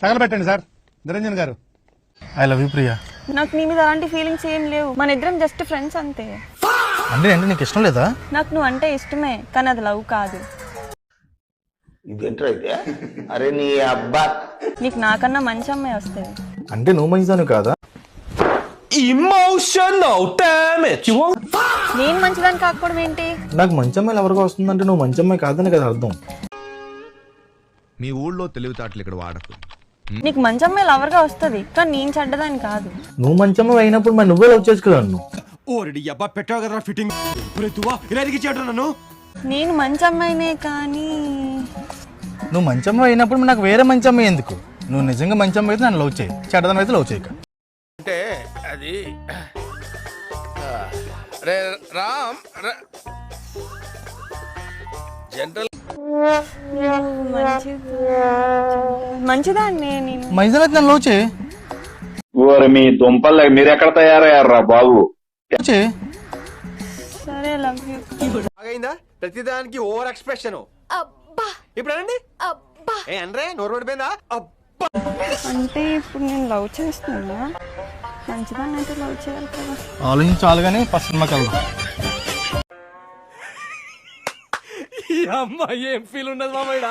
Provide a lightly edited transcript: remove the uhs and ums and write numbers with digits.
తగలబెట్టండి sir. Niranjan గారు, I love you Priya. నాకు నీ మీద అలాంటి ఫీలింగ్స్ ఏం లేవు. మన ఇద్దరం జస్ట్ ఫ్రెండ్స్ అంతే. అంటే ఏంటి, నీకు ఇష్టం లేదా? నాకు నువ్వు అంటే ఇష్టమే, కానీ అది లవ్ కాదు. ఇదేంట్రా అయితే? అరే నీ అబ్బా, నీకు నాకన్నా మంచి అమ్మాయి వస్తుంది. అంటే నువ్వు మంచిదాను కాదా? Emotional damage. నేను మంచిదాన్ని కాకపోవడం ఏంటి? నాకు మంచి అమ్మాయిలు ఎవరికో వస్తుందంటే నువ్వు మంచి అమ్మాయి కాదని కదా అర్థం. మీ ఊళ్ళో తెలివితేటలు ఇక్కడ వాడకు. నీకు మంచి అమ్మాయి లవర్గా వస్తుంది, కానీ నేను చెడ్డదాన్ని కాదు. నువ్వు మంచి అమ్మాయి అయినప్పుడు మరి నువ్వే లవ్ చేసుకో నన్ను. ఓరెడి అబ్బా పెట్టావు కదరా ఫిట్టింగ్. తువా ఇలా ఎదిగించాడు నన్ను. నేను మంచి అమ్మాయినే, కానీ నువ్వు మంచి అమ్మాయి అయినప్పుడు మరి నాకు వేరే మంచి అమ్మాయి ఎందుకు? నువ్వు నిజంగా మంచి అమ్మాయి అయితే నన్ను లవ్ చేయి, చెడ్డదాన్ని అయితే లవ్ చేయక. అంటే అది రే రామ్ జనరల్ మంచిదాన్ని నేను. మంచిదాన్ని అయితే నన్ను లవ్ చేయి. ఓరి మీ దుంపలు మీరెక్కడ తయారయ్యారా బాబు? లవ్ చేయి. సరే, లవ్ యూ. బాగైందా? ప్రతిదానికి ఓవర్ ఎక్స్ప్రెషన్. ఇప్పుడు అనండి. ఏ అనరే నోరు పడిపోయిందా? అంటే ఇప్పుడు నేను లవ్ చేస్తున్నా, మంచిదాన్ని అయితే లవ్ చేయాలి కదా. ఆలోచించాలి కానీ ఫస్ట్ సినిమాకి వెళ్దాం. ఈ అమ్మాయి ఏం ఫీల్ ఉన్నది మామయ్య?